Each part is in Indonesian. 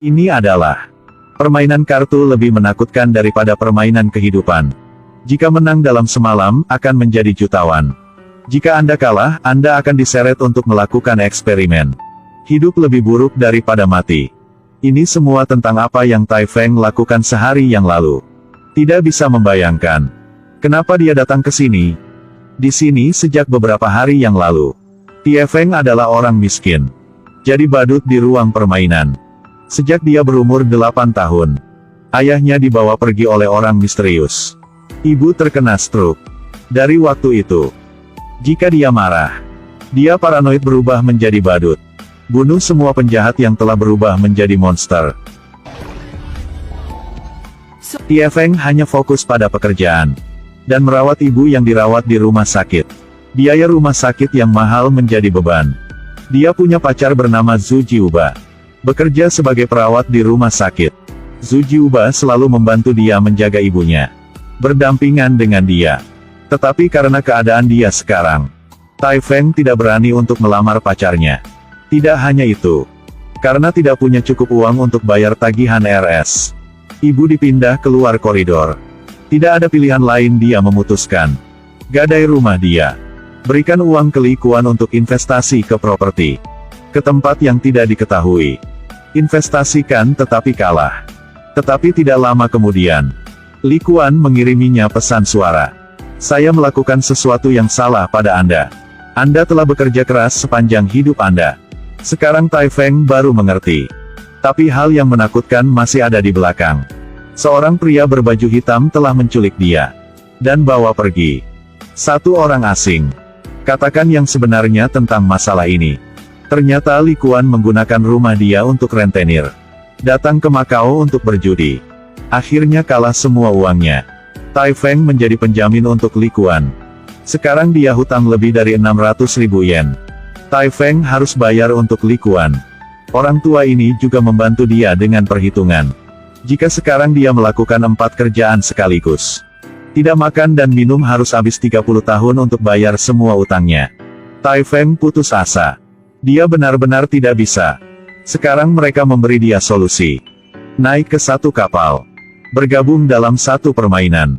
Ini adalah permainan kartu lebih menakutkan daripada permainan kehidupan. Jika menang dalam semalam, akan menjadi jutawan. Jika Anda kalah, Anda akan diseret untuk melakukan eksperimen. Hidup lebih buruk daripada mati. Ini semua tentang apa yang Tai Feng lakukan sehari yang lalu. Tidak bisa membayangkan. Kenapa dia datang ke sini? Di sini sejak beberapa hari yang lalu. Tai Feng adalah orang miskin. Jadi badut di ruang permainan. Sejak dia berumur 8 tahun. Ayahnya dibawa pergi oleh orang misterius. Ibu terkena stroke. Dari waktu itu, jika dia marah, dia paranoid berubah menjadi badut. Bunuh semua penjahat yang telah berubah menjadi monster. Tai Feng hanya fokus pada pekerjaan. Dan merawat ibu yang dirawat di rumah sakit. Biaya rumah sakit yang mahal menjadi beban. Dia punya pacar bernama Zhu Jiuba. Bekerja sebagai perawat di rumah sakit. Zhu Jiuba selalu membantu dia menjaga ibunya. Berdampingan dengan dia. Tetapi karena keadaan dia sekarang, Tai Feng tidak berani untuk melamar pacarnya. Tidak hanya itu. Karena tidak punya cukup uang untuk bayar tagihan RS. Ibu dipindah keluar koridor. Tidak ada pilihan lain, dia memutuskan. Gadai rumah dia. Berikan uang ke Li Kuan untuk investasi ke properti. Ke tempat yang tidak diketahui. Investasikan tetapi kalah. Tetapi tidak lama kemudian, Li Kuan mengiriminya pesan suara. Saya melakukan sesuatu yang salah pada Anda. Anda telah bekerja keras sepanjang hidup Anda. Sekarang Tai Feng baru mengerti. Tapi hal yang menakutkan masih ada di belakang. Seorang pria berbaju hitam telah menculik dia. Dan bawa pergi. Satu orang asing. Katakan yang sebenarnya tentang masalah ini. Ternyata Li Kuan menggunakan rumah dia untuk rentenir. Datang ke Makau untuk berjudi. Akhirnya kalah semua uangnya. Tai Feng menjadi penjamin untuk Li Kuan. Sekarang dia hutang lebih dari 600.000 yen. Tai Feng harus bayar untuk Li Kuan. Orang tua ini juga membantu dia dengan perhitungan. Jika sekarang dia melakukan 4 kerjaan sekaligus. Tidak makan dan minum harus habis 30 tahun untuk bayar semua utangnya. Tai Feng putus asa. Dia benar-benar tidak bisa. Sekarang mereka memberi dia solusi. Naik ke satu kapal. Bergabung dalam satu permainan.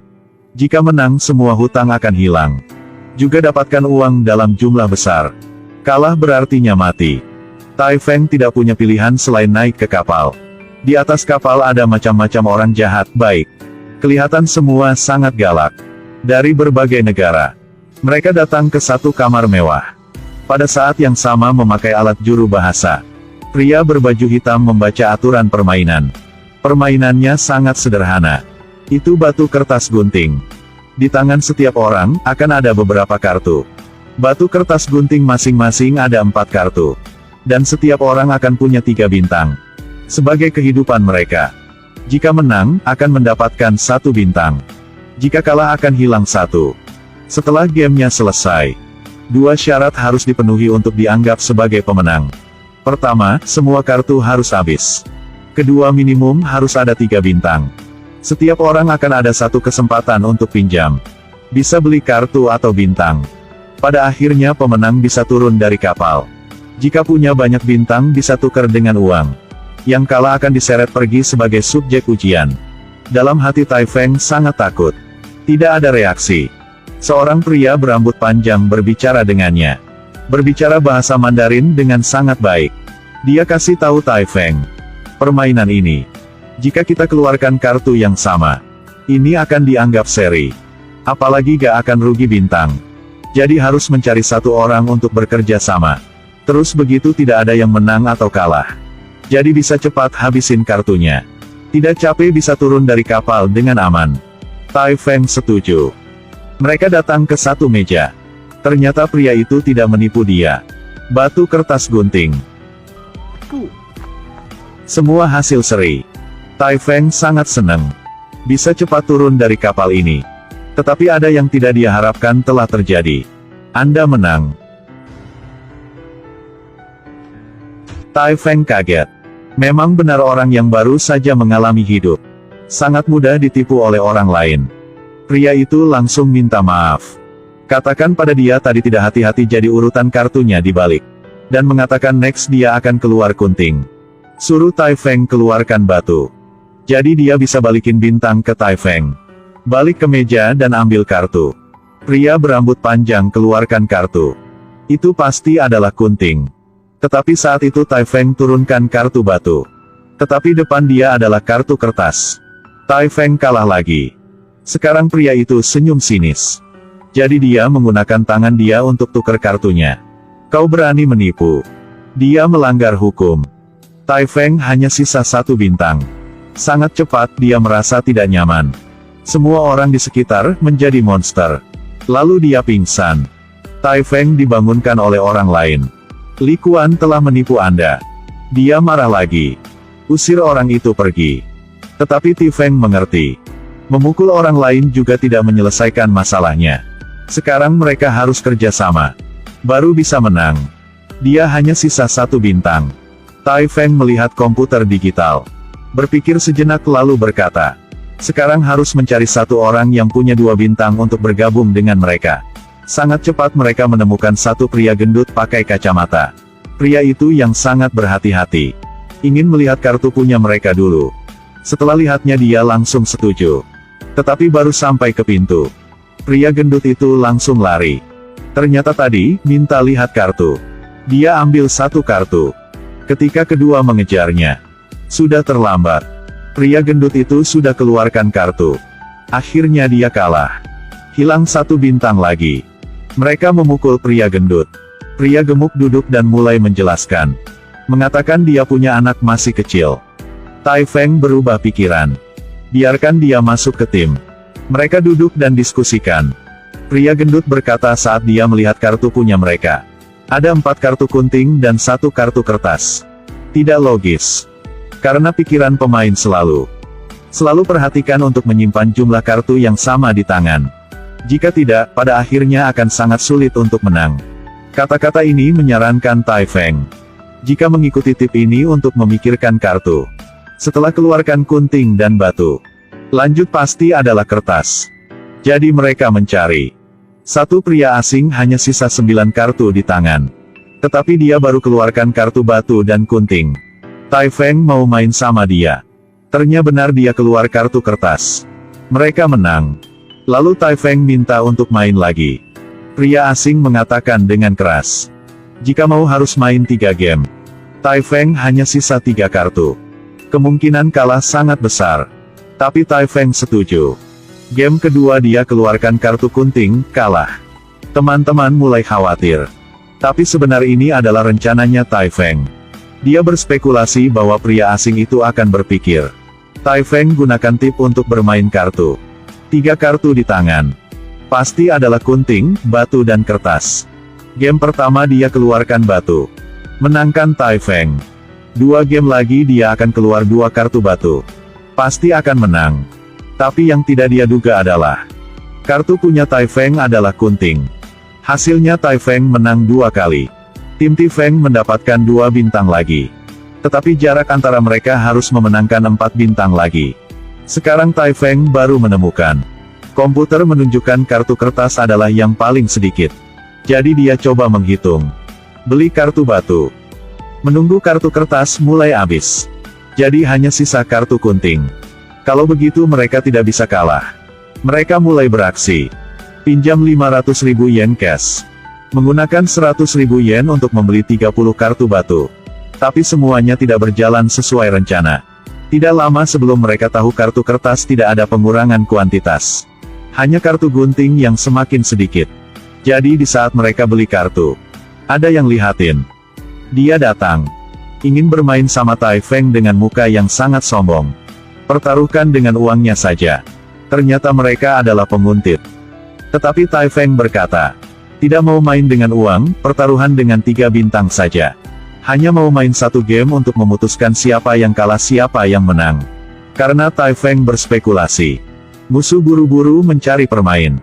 Jika menang semua hutang akan hilang. Juga dapatkan uang dalam jumlah besar. Kalah berartinya mati. Tai Feng tidak punya pilihan selain naik ke kapal. Di atas kapal ada macam-macam orang jahat baik. Kelihatan semua sangat galak. Dari berbagai negara. Mereka datang ke satu kamar mewah. Pada saat yang sama memakai alat juru bahasa. Pria berbaju hitam membaca aturan permainan. Permainannya sangat sederhana. Itu batu kertas gunting. Di tangan setiap orang, akan ada beberapa kartu. Batu kertas gunting masing-masing ada 4 kartu. Dan setiap orang akan punya 3 bintang. Sebagai kehidupan mereka. Jika menang, akan mendapatkan 1 bintang. Jika kalah akan hilang 1. Setelah gamenya selesai, 2 syarat harus dipenuhi untuk dianggap sebagai pemenang. Pertama, semua kartu harus habis. Kedua, minimum harus ada 3 bintang. Setiap orang akan ada 1 kesempatan untuk pinjam. Bisa beli kartu atau bintang. Pada akhirnya pemenang bisa turun dari kapal. Jika punya banyak bintang bisa tukar dengan uang. Yang kalah akan diseret pergi sebagai subjek ujian. Dalam hati Tai Feng sangat takut. Tidak ada reaksi. Seorang pria berambut panjang berbicara dengannya. Berbicara bahasa Mandarin dengan sangat baik. Dia kasih tahu Tai Feng. Permainan ini. Jika kita keluarkan kartu yang sama. Ini akan dianggap seri. Apalagi gak akan rugi bintang. Jadi harus mencari 1 orang untuk bekerja sama. Terus begitu tidak ada yang menang atau kalah. Jadi bisa cepat habisin kartunya. Tidak capek bisa turun dari kapal dengan aman. Tai Feng setuju. Mereka datang ke satu meja. Ternyata pria itu tidak menipu dia. Batu kertas gunting. Semua hasil seri. Tai Feng sangat senang. Bisa cepat turun dari kapal ini. Tetapi ada yang tidak dia harapkan telah terjadi. Anda menang. Tai Feng kaget. Memang benar orang yang baru saja mengalami hidup. Sangat mudah ditipu oleh orang lain. Pria itu langsung minta maaf. Katakan pada dia tadi tidak hati-hati jadi urutan kartunya dibalik. Dan mengatakan next dia akan keluar kunting. Suruh Tai Feng keluarkan batu. Jadi dia bisa balikin bintang ke Tai Feng. Balik ke meja dan ambil kartu. Pria berambut panjang keluarkan kartu. Itu pasti adalah Kunting. Tetapi saat itu Tai Feng turunkan kartu batu. Tetapi depan dia adalah kartu kertas. Tai Feng kalah lagi. Sekarang pria itu senyum sinis. Jadi dia menggunakan tangan dia untuk tukar kartunya. Kau berani menipu. Dia melanggar hukum. Tai Feng hanya sisa 1 bintang. Sangat cepat dia merasa tidak nyaman. Semua orang di sekitar menjadi monster. Lalu dia pingsan. Tai Feng dibangunkan oleh orang lain. Li Kuan telah menipu Anda. Dia marah lagi. Usir orang itu pergi. Tetapi Ti Feng mengerti. Memukul orang lain juga tidak menyelesaikan masalahnya. Sekarang mereka harus kerja sama. Baru bisa menang. Dia hanya sisa 1 bintang. Tai Feng melihat komputer digital. Berpikir sejenak lalu berkata. Sekarang harus mencari 1 orang yang punya 2 bintang untuk bergabung dengan mereka. Sangat cepat mereka menemukan 1 pria gendut pakai kacamata. Pria itu yang sangat berhati-hati. Ingin melihat kartu punya mereka dulu. Setelah lihatnya dia langsung setuju. Tetapi baru sampai ke pintu. Pria gendut itu langsung lari. Ternyata tadi, minta lihat kartu. Dia ambil 1 kartu. Ketika kedua mengejarnya. Sudah terlambat. Pria gendut itu sudah keluarkan kartu. Akhirnya dia kalah. Hilang 1 bintang lagi. Mereka memukul pria gendut. Pria gemuk duduk dan mulai menjelaskan. Mengatakan dia punya anak masih kecil. Tai Feng berubah pikiran. Biarkan dia masuk ke tim. Mereka duduk dan diskusikan. Pria gendut berkata saat dia melihat kartu punya mereka. Ada 4 kartu kunting dan 1 kartu kertas. Tidak logis. Karena pikiran pemain selalu perhatikan untuk menyimpan jumlah kartu yang sama di tangan. Jika tidak, pada akhirnya akan sangat sulit untuk menang. Kata-kata ini menyarankan Tai Feng. Jika mengikuti tip ini untuk memikirkan kartu. Setelah keluarkan kunting dan batu. Lanjut pasti adalah kertas. Jadi mereka mencari. 1 pria asing hanya sisa 9 kartu di tangan. Tetapi dia baru keluarkan kartu batu dan kunting. Tai Feng mau main sama dia. Ternyata benar dia keluar kartu kertas. Mereka menang. Lalu Tai Feng minta untuk main lagi. Pria asing mengatakan dengan keras. Jika mau harus main 3 game. Tai Feng hanya sisa 3 kartu. Kemungkinan kalah sangat besar. Tapi Tai Feng setuju. Game kedua dia keluarkan kartu kunting, kalah. Teman-teman mulai khawatir. Tapi sebenarnya ini adalah rencananya Tai Feng. Dia berspekulasi bahwa pria asing itu akan berpikir. Tai Feng gunakan tip untuk bermain kartu. 3 kartu di tangan. Pasti adalah kunting, batu dan kertas. Game pertama dia keluarkan batu. Menangkan Tai Feng. 2 game lagi dia akan keluar 2 kartu batu. Pasti akan menang. Tapi yang tidak dia duga adalah. Kartu punya Tai Feng adalah kunting. Hasilnya Tai Feng menang 2 kali. Tim Ti Feng mendapatkan 2 bintang lagi. Tetapi jarak antara mereka harus memenangkan 4 bintang lagi. Sekarang Tai Feng baru menemukan. Komputer menunjukkan kartu kertas adalah yang paling sedikit. Jadi dia coba menghitung. Beli kartu batu. Menunggu kartu kertas mulai habis. Jadi hanya sisa kartu kunting. Kalau begitu mereka tidak bisa kalah. Mereka mulai beraksi. Pinjam 500.000 yen cash. Menggunakan 100.000 yen untuk membeli 30 kartu batu. Tapi semuanya tidak berjalan sesuai rencana. Tidak lama sebelum mereka tahu kartu kertas tidak ada pengurangan kuantitas. Hanya kartu gunting yang semakin sedikit. Jadi di saat mereka beli kartu. Ada yang lihatin. Dia datang. Ingin bermain sama Tai Feng dengan muka yang sangat sombong. Pertaruhkan dengan uangnya saja. Ternyata mereka adalah penguntit. Tetapi Tai Feng berkata. Tidak mau main dengan uang, pertaruhan dengan 3 bintang saja. Hanya mau main 1 game untuk memutuskan siapa yang kalah siapa yang menang. Karena Tai Feng berspekulasi. Musuh buru-buru mencari permain.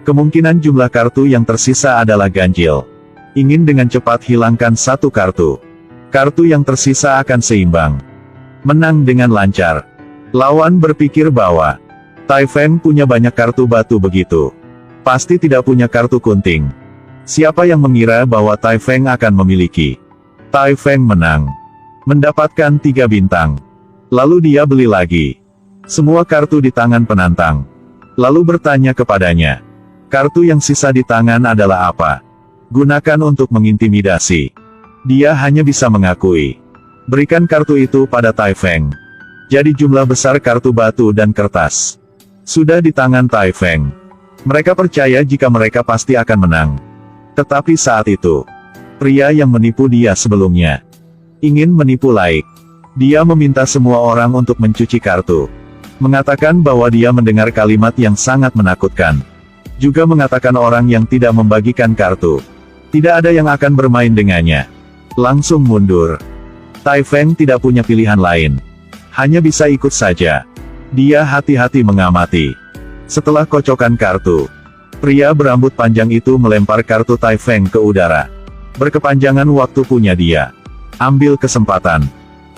Kemungkinan jumlah kartu yang tersisa adalah ganjil. Ingin dengan cepat hilangkan 1 kartu. Kartu yang tersisa akan seimbang. Menang dengan lancar. Lawan berpikir bahwa Tai Feng punya banyak kartu batu begitu. Pasti tidak punya kartu kunting. Siapa yang mengira bahwa Tai Feng akan memiliki? Tai Feng menang. Mendapatkan 3 bintang. Lalu dia beli lagi semua kartu di tangan penantang. Lalu bertanya kepadanya, kartu yang sisa di tangan adalah apa? Gunakan untuk mengintimidasi. Dia hanya bisa mengakui. Berikan kartu itu pada Tai Feng. Jadi jumlah besar kartu batu dan kertas sudah di tangan Tai Feng. Mereka percaya jika mereka pasti akan menang. Tetapi saat itu, pria yang menipu dia sebelumnya ingin menipu Laik. Dia meminta semua orang untuk mencuci kartu. Mengatakan bahwa dia mendengar kalimat yang sangat menakutkan. Juga mengatakan orang yang tidak membagikan kartu tidak ada yang akan bermain dengannya. Langsung mundur. Tai Feng tidak punya pilihan lain. Hanya bisa ikut saja. Dia hati-hati mengamati. Setelah kocokan kartu, pria berambut panjang itu melempar kartu Tai Feng ke udara. Berkepanjangan waktu punya dia. Ambil kesempatan.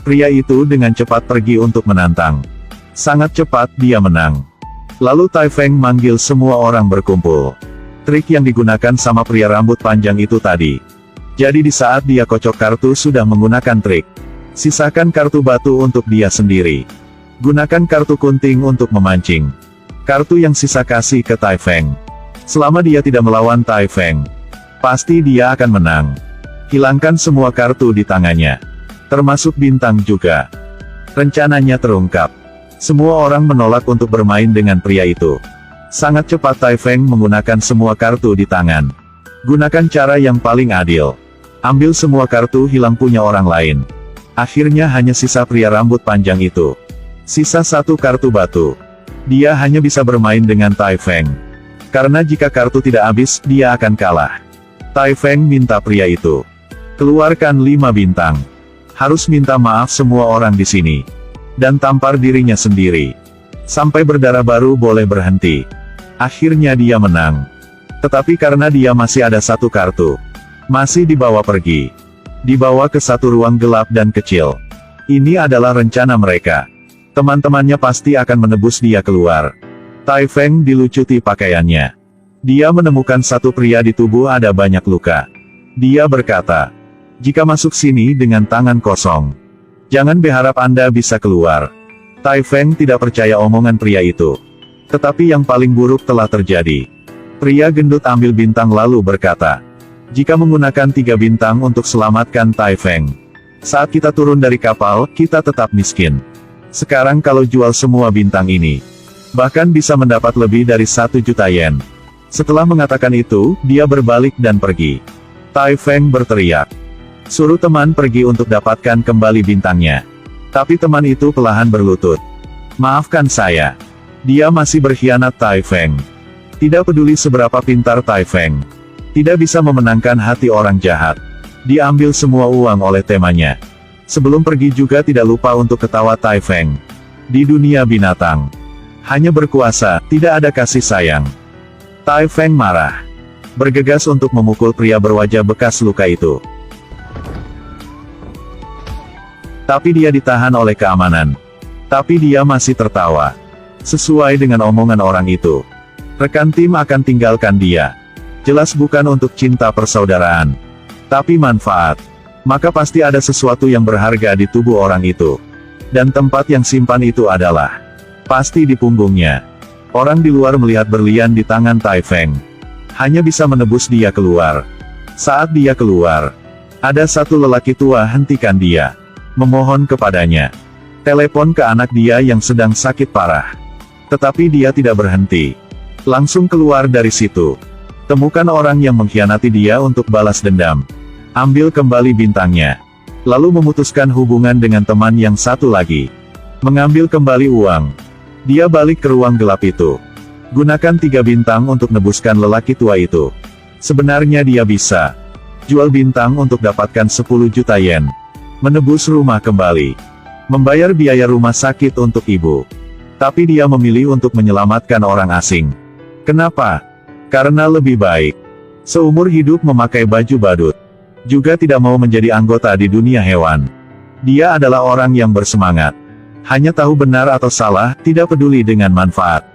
Pria itu dengan cepat pergi untuk menantang. Sangat cepat dia menang. Lalu Tai Feng manggil semua orang berkumpul. Trik yang digunakan sama pria rambut panjang itu tadi. Jadi di saat dia kocok kartu sudah menggunakan trik. Sisakan kartu batu untuk dia sendiri. Gunakan kartu kunting untuk memancing. Kartu yang sisa kasih ke Tai Feng. Selama dia tidak melawan Tai Feng, pasti dia akan menang. Hilangkan semua kartu di tangannya. Termasuk bintang juga. Rencananya terungkap. Semua orang menolak untuk bermain dengan pria itu. Sangat cepat Tai Feng menggunakan semua kartu di tangan. Gunakan cara yang paling adil. Ambil semua kartu hilang punya orang lain. Akhirnya hanya sisa pria rambut panjang itu. Sisa 1 kartu batu. Dia hanya bisa bermain dengan Tai Feng. Karena jika kartu tidak habis, dia akan kalah. Tai Feng minta pria itu keluarkan 5 bintang. Harus minta maaf semua orang di sini. Dan tampar dirinya sendiri. Sampai berdarah baru boleh berhenti. Akhirnya dia menang. Tetapi karena dia masih ada 1 kartu, masih dibawa pergi. Dibawa ke 1 ruang gelap dan kecil. Ini adalah rencana mereka. Teman-temannya pasti akan menebus dia keluar. Tai Feng dilucuti pakaiannya. Dia menemukan 1 pria di tubuh ada banyak luka. Dia berkata, jika masuk sini dengan tangan kosong, jangan berharap Anda bisa keluar. Tai Feng tidak percaya omongan pria itu. Tetapi yang paling buruk telah terjadi. Pria gendut ambil bintang lalu berkata, jika menggunakan 3 bintang untuk selamatkan Tai Feng, saat kita turun dari kapal, kita tetap miskin. Sekarang kalau jual semua bintang ini, bahkan bisa mendapat lebih dari 1 juta yen. Setelah mengatakan itu, dia berbalik dan pergi. Tai Feng berteriak, suruh teman pergi untuk dapatkan kembali bintangnya. Tapi teman itu perlahan berlutut. Maafkan saya. Dia masih berkhianat Tai Feng. Tidak peduli seberapa pintar Tai Feng. Tidak bisa memenangkan hati orang jahat. Diambil semua uang oleh temannya. Sebelum pergi juga tidak lupa untuk ketawa Tai Feng. Di dunia binatang, hanya berkuasa, tidak ada kasih sayang. Tai Feng marah. Bergegas untuk memukul pria berwajah bekas luka itu. Tapi dia ditahan oleh keamanan. Tapi dia masih tertawa. Sesuai dengan omongan orang itu, rekan tim akan tinggalkan dia. Jelas bukan untuk cinta persaudaraan, tapi manfaat. Maka pasti ada sesuatu yang berharga di tubuh orang itu. Dan tempat yang simpan itu adalah pasti di punggungnya. Orang di luar melihat berlian di tangan Tai Feng. Hanya bisa menebus dia keluar. Saat dia keluar, ada 1 lelaki tua hentikan dia. Memohon kepadanya. Telepon ke anak dia yang sedang sakit parah. Tetapi dia tidak berhenti. Langsung keluar dari situ. Temukan orang yang mengkhianati dia untuk balas dendam. Ambil kembali bintangnya. Lalu memutuskan hubungan dengan teman yang 1 lagi. Mengambil kembali uang. Dia balik ke ruang gelap itu. Gunakan 3 bintang untuk nebuskan lelaki tua itu. Sebenarnya dia bisa jual bintang untuk dapatkan 10 juta yen. Menebus rumah kembali. Membayar biaya rumah sakit untuk ibu. Tapi dia memilih untuk menyelamatkan orang asing. Kenapa? Karena lebih baik seumur hidup memakai baju badut. Juga tidak mau menjadi anggota di dunia hewan. Dia adalah orang yang bersemangat. Hanya tahu benar atau salah, tidak peduli dengan manfaat.